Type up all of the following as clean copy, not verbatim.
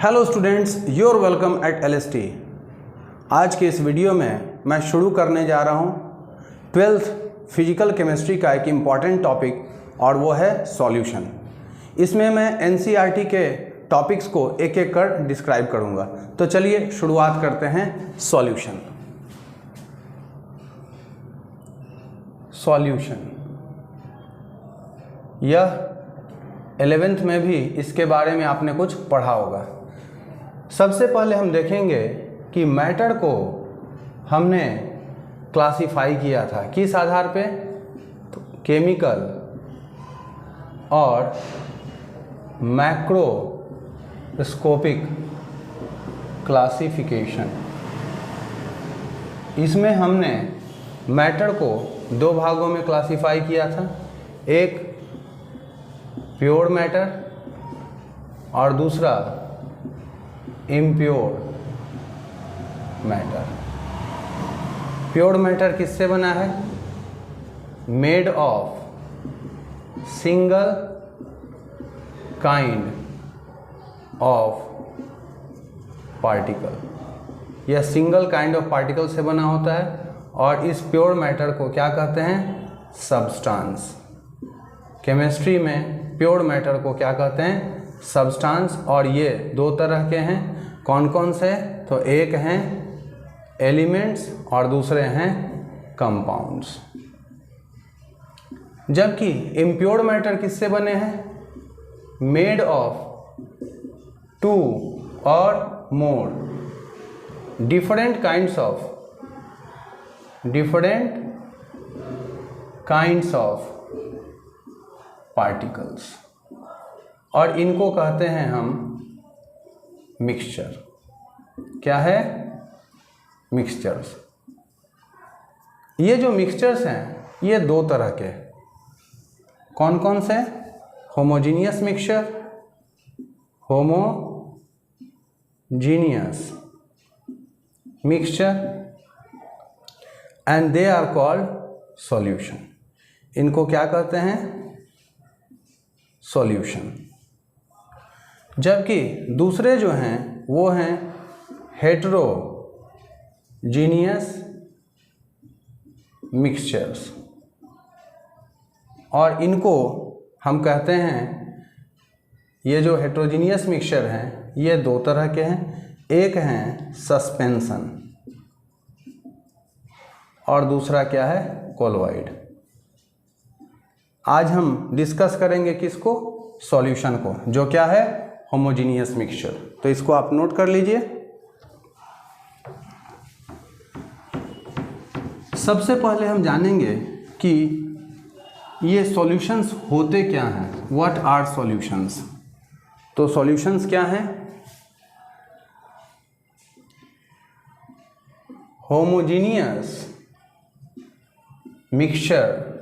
Hello students, your welcome at LST। आज के इस वीडियो में मैं शुरू करने जा रहा हूँ 12th फिजिकल केमिस्ट्री का एक इम्पॉर्टेंट टॉपिक, और वो है सॉल्यूशन। इसमें मैं NCERT के टॉपिक्स को एक एक कर डिस्क्राइब करूँगा। तो चलिए शुरुआत करते हैं सॉल्यूशन। सॉल्यूशन यह 11th में भी इसके बारे में आपने कुछ पढ़ा होगा। सबसे पहले हम देखेंगे कि मैटर को हमने क्लासिफाई किया था किस आधार पे, तो केमिकल और मैक्रोस्कोपिक क्लासिफिकेशन। इसमें हमने मैटर को दो भागों में क्लासिफाई किया था, एक प्योर मैटर और दूसरा इम्प्योर मैटर। प्योर मैटर किससे बना है? Made of single kind of particle. यह सिंगल काइंड ऑफ पार्टिकल से बना होता है, और इस प्योर मैटर को क्या कहते हैं? सब्सटेंस। केमिस्ट्री में प्योर मैटर को क्या कहते हैं? सब्सटेंस। और ये दो तरह के हैं। कौन कौन से? तो एक हैं एलिमेंट्स और दूसरे हैं कंपाउंड्स। जबकि इम्प्योर मैटर किससे बने हैं? मेड ऑफ टू और more different kinds of particles, और इनको कहते हैं हम मिक्सचर। क्या है? मिक्सचर्स। ये जो मिक्सचर्स हैं ये दो तरह के। कौन कौन से? Homogeneous mixture, homogeneous mixture, and they are called solution. इनको क्या कहते हैं? सॉल्यूशन। जबकि दूसरे जो हैं वो हैं हेटेरोजीनियस मिक्सचर्स, और इनको हम कहते हैं, ये जो हेटेरोजीनियस मिक्सचर हैं ये दो तरह के हैं। एक हैं सस्पेंशन और दूसरा क्या है? कोलॉइड। आज हम डिस्कस करेंगे किसको? सॉल्यूशन को, जो क्या है? Homogeneous mixture. तो इसको आप नोट कर लीजिए। सबसे पहले हम जानेंगे कि ये सॉल्यूशंस होते क्या हैं। What are solutions? तो सॉल्यूशंस क्या हैं? Homogeneous mixtures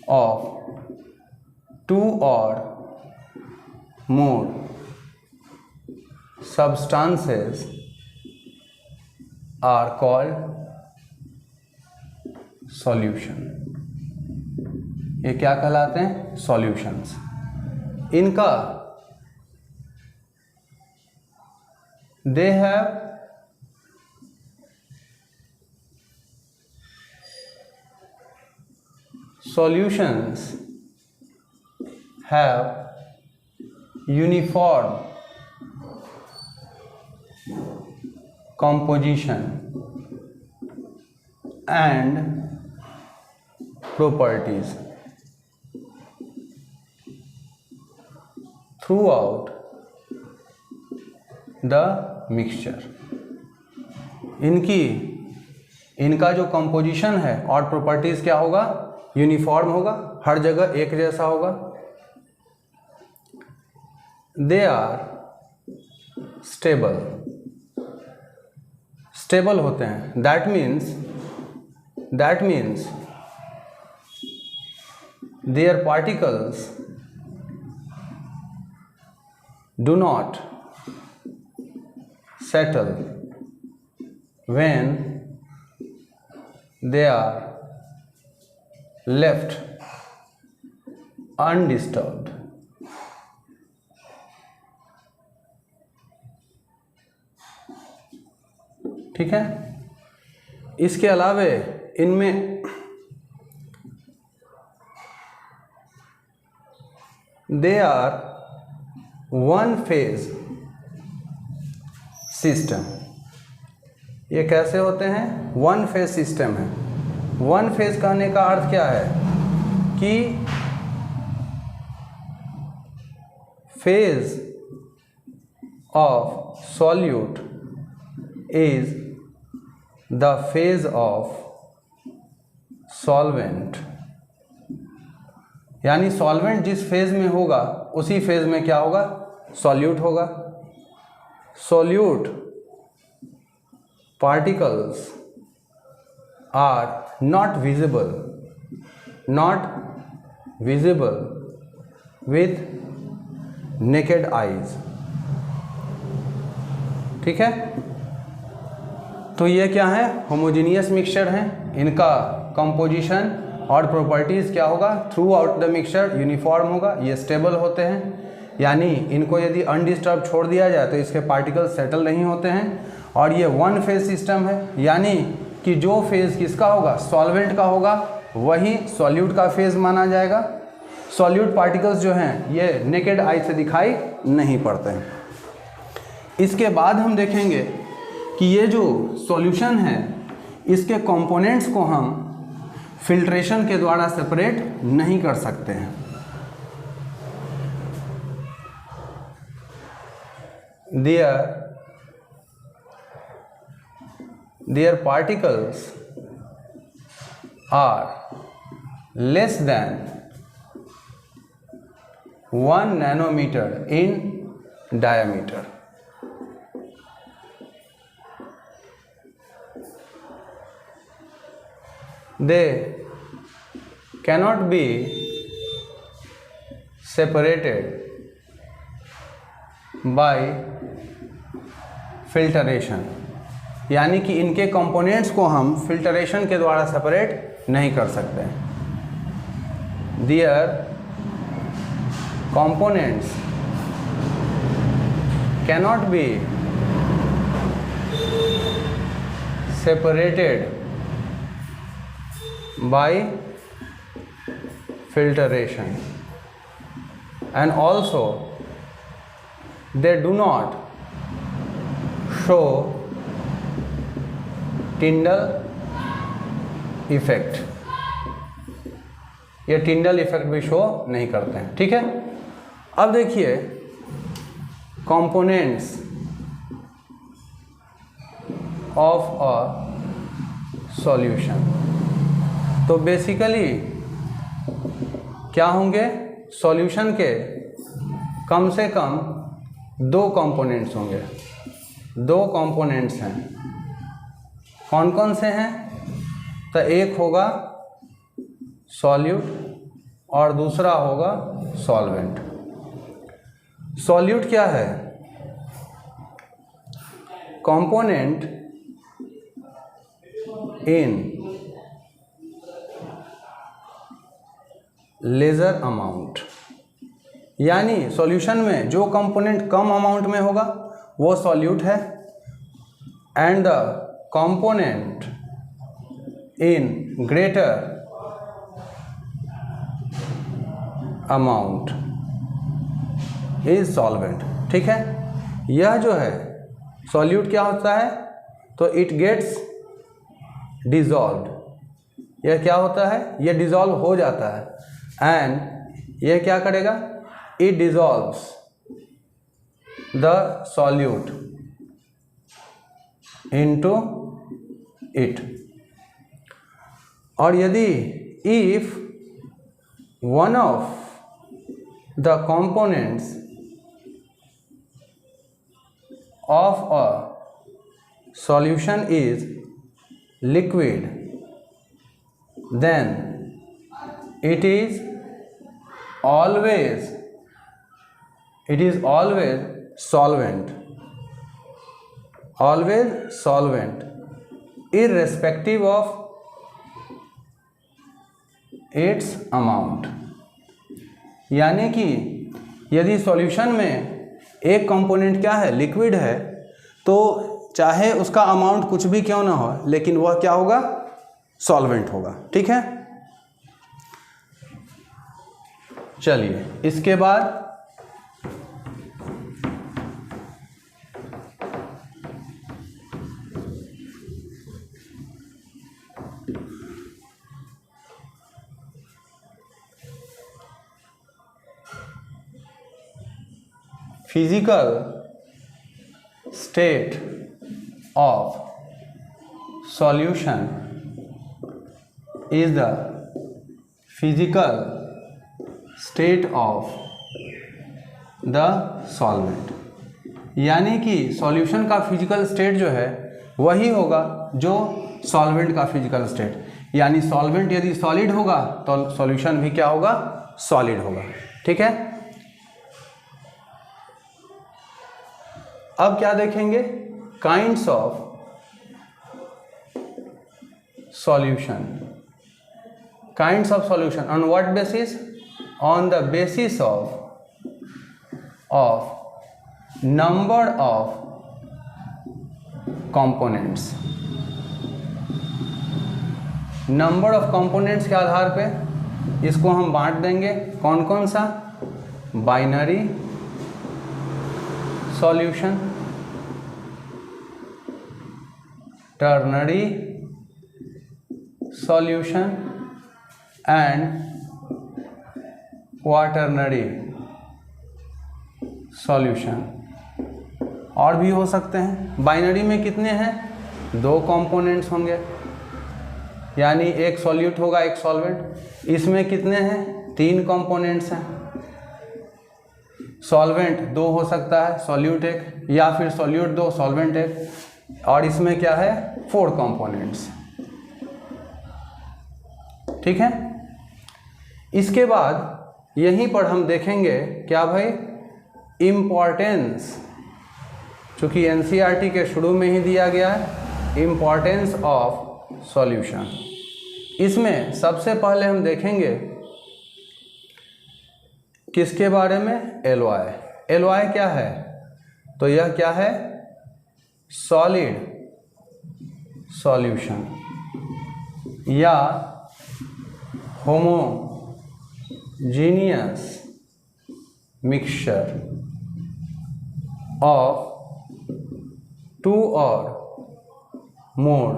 of two or more substances are called solution। ये क्या कहलाते हैं? solutions। इनका they have solutions have uniform composition and properties throughout the mixture। इनका जो कंपोजिशन है और प्रॉपर्टीज क्या होगा? यूनिफॉर्म होगा, हर जगह एक जैसा होगा। दे आर स्टेबल होते हैं। That means there particles do not settle when they are left undisturbed। ठीक है। इसके अलावे इनमें they are one phase system. ये कैसे होते हैं? वन फेज सिस्टम है। वन फेज कहने का अर्थ क्या है कि phase of solute is the phase of solvent, यानी सॉल्वेंट जिस फेज में होगा उसी फेज में क्या होगा? सॉल्यूट होगा। Solute particles are not visible with naked eyes. ठीक है, तो ये क्या है? होमोजीनियस मिक्सचर हैं। इनका कंपोजिशन और प्रॉपर्टीज़ क्या होगा? Through out the mixture uniform होगा। ये स्टेबल होते हैं, यानी इनको यदि अनडिस्टर्ब छोड़ दिया जाए तो इसके पार्टिकल्स सेटल नहीं होते हैं। और ये वन फेज सिस्टम है, यानी कि जो फेज किसका होगा? सॉल्वेंट का होगा, वही सॉल्यूट का फेज माना जाएगा। सॉल्यूट पार्टिकल्स जो हैं ये नेकेड आई से दिखाई नहीं पड़ते हैं। इसके बाद हम देखेंगे कि ये जो सॉल्यूशन है इसके कंपोनेंट्स को हम फिल्ट्रेशन के द्वारा सेपरेट नहीं कर सकते हैं। Their particles are less than 1 nanometer in diameter. They cannot be separated by filtration, यानी कि इनके कंपोनेंट्स को हम फिल्टरेशन के द्वारा सेपरेट नहीं कर सकते। Their components cannot be separated by filtration, and also they do not show Tyndall effect. ये टिंडल इफेक्ट भी शो नहीं करते हैं। ठीक है, अब देखिए कंपोनेंट्स ऑफ अ सॉल्यूशन। तो बेसिकली क्या होंगे? सॉल्यूशन के कम से कम दो कंपोनेंट्स होंगे। दो कंपोनेंट्स हैं, कौन कौन से हैं? तो एक होगा सॉल्यूट और दूसरा होगा सॉल्वेंट। सॉल्यूट क्या है? कंपोनेंट इन लेजर अमाउंट, यानी सॉल्यूशन में जो कंपोनेंट कम अमाउंट में होगा वो सॉल्यूट है, and the component in greater amount is solvent. ठीक है, यह जो है सॉल्यूट क्या होता है? तो इट गेट्स डिजॉल्व्ड। यह क्या होता है? यह डिजॉल्व हो जाता है, एंड यह क्या करेगा? It dissolves the solute into it. और यदि if one of the components of a solution is liquid, then it is always solvent, irrespective of its amount। यानी कि यदि सॉल्यूशन में एक कंपोनेंट क्या है? लिक्विड है, तो चाहे उसका अमाउंट कुछ भी क्यों ना हो, लेकिन वह क्या होगा, सॉल्वेंट होगा। ठीक है, चलिए इसके बाद physical state of solution is the physical state of the solvent, यानी कि सॉल्यूशन का फिजिकल स्टेट जो है वही होगा जो सॉल्वेंट का फिजिकल स्टेट, यानी सॉल्वेंट यदि सॉलिड होगा तो सॉल्यूशन भी क्या होगा, सॉलिड होगा। ठीक है, अब क्या देखेंगे, kinds of solution. Kinds of solution on what basis, on the basis of number of components. Number of components के आधार पे इसको हम बांट देंगे। कौन कौन सा, binary solution, ternary solution and quaternary solution. और भी हो सकते हैं। बाइनरी में कितने हैं, 2 कंपोनेंट्स होंगे, यानी एक सॉल्यूट होगा एक सॉल्वेंट। इसमें कितने हैं, 3 कंपोनेंट्स हैं। सॉल्वेंट 2 हो सकता है, सॉल्यूट 1, या फिर सॉल्यूट 2 सॉल्वेंट 1, और इसमें क्या है, 4 कंपोनेंट्स। ठीक है, इसके बाद यहीं पर हम देखेंगे क्या भाई, इम्पॉर्टेंस, चूँकि एनसीईआरटी के शुरू में ही दिया गया है, इम्पॉर्टेंस ऑफ सॉल्यूशन। इसमें सबसे पहले हम देखेंगे किसके बारे में, एलॉय। एलॉय क्या है, तो यह क्या है, सॉलिड सॉल्यूशन या होमोजीनियस मिक्सचर ऑफ 2 और more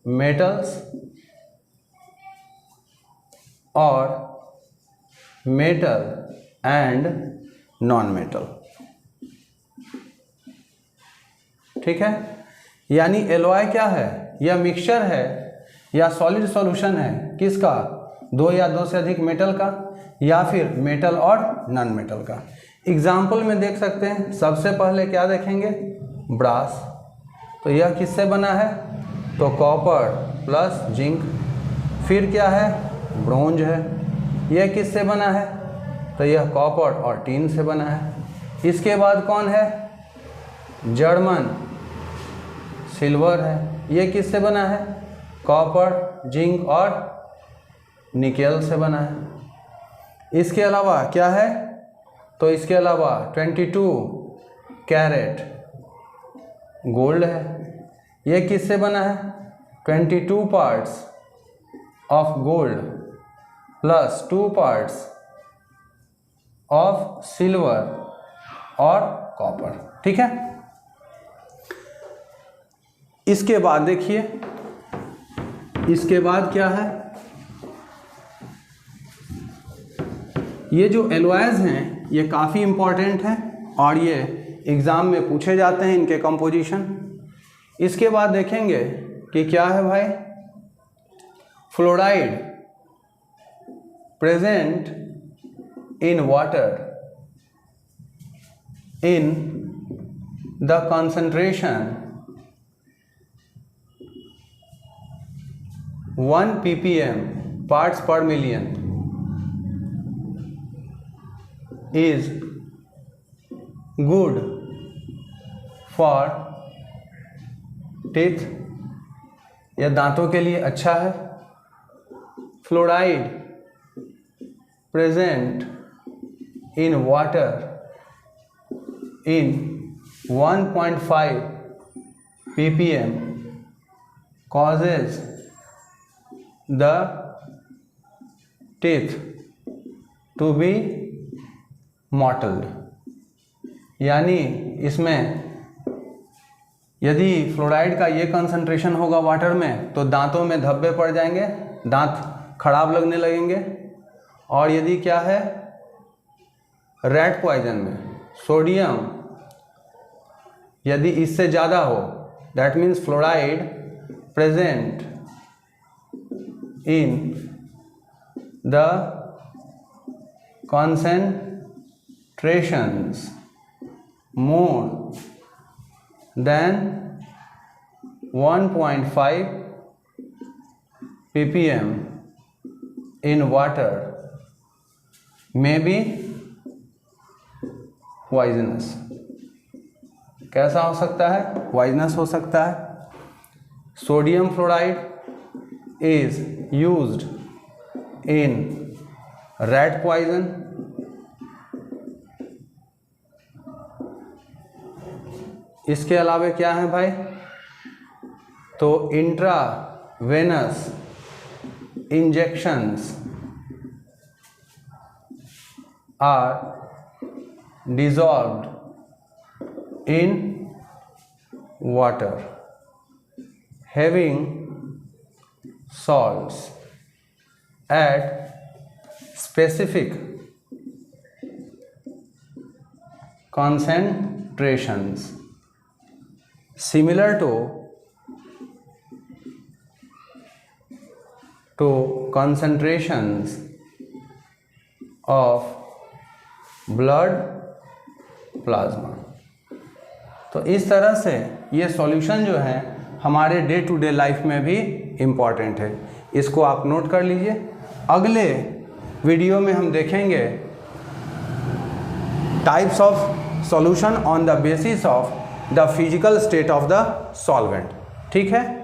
metals और मेटल एंड नॉन मेटल। ठीक है, यानी एलॉय क्या है, यह मिक्सचर है या सॉलिड सॉल्यूशन है किसका, 2 या 2 से अधिक मेटल का, या फिर मेटल और नॉन मेटल का। एग्जाम्पल में देख सकते हैं, सबसे पहले क्या देखेंगे, ब्रास। तो यह किससे बना है, तो कॉपर प्लस जिंक। फिर क्या है, ब्रोंज है। यह किससे बना है, तो यह कॉपर और टीन से बना है। इसके बाद कौन है, जर्मन सिल्वर है। यह किससे बना है, कॉपर, जिंक और निकेल से बना है। इसके अलावा क्या है, तो इसके अलावा 22 कैरेट गोल्ड है। यह किससे बना है, 22 parts of gold plus 2 parts of silver और कॉपर। ठीक है, इसके बाद देखिए, इसके बाद क्या है, ये जो एलॉयज हैं ये काफ़ी इम्पॉर्टेंट हैं और ये एग्ज़ाम में पूछे जाते हैं, इनके कंपोजिशन। इसके बाद देखेंगे कि क्या है भाई, fluoride present in water in the concentration 1 ppm parts per million is good for teeth, यह दांतों के लिए अच्छा है। Fluoride present in water in 1.5 ppm causes the teeth to be mottled, यानी इसमें यदि फ्लोराइड का ये कंसंट्रेशन होगा वाटर में तो दांतों में धब्बे पड़ जाएंगे, दांत खराब लगने लगेंगे। और यदि क्या है रेड पॉइजन में सोडियम यदि इससे ज़्यादा हो, that means fluoride present in the concentrations more than 1.5 ppm in water may be poisonous। कैसा हो सकता है? पॉइजनस हो सकता है। Sodium fluoride is used in rat poison, इसके अलावा क्या है भाई? तो intravenous injections are dissolved in water having salts at specific concentrations similar to concentrations of blood plasma. तो इस तरह से ये सॉल्यूशन जो है हमारे डे टू डे लाइफ में भी इम्पॉर्टेंट है, इसको आप नोट कर लीजिए। अगले वीडियो में हम देखेंगे types of solution on the basis of the physical state of the solvent. ठीक है।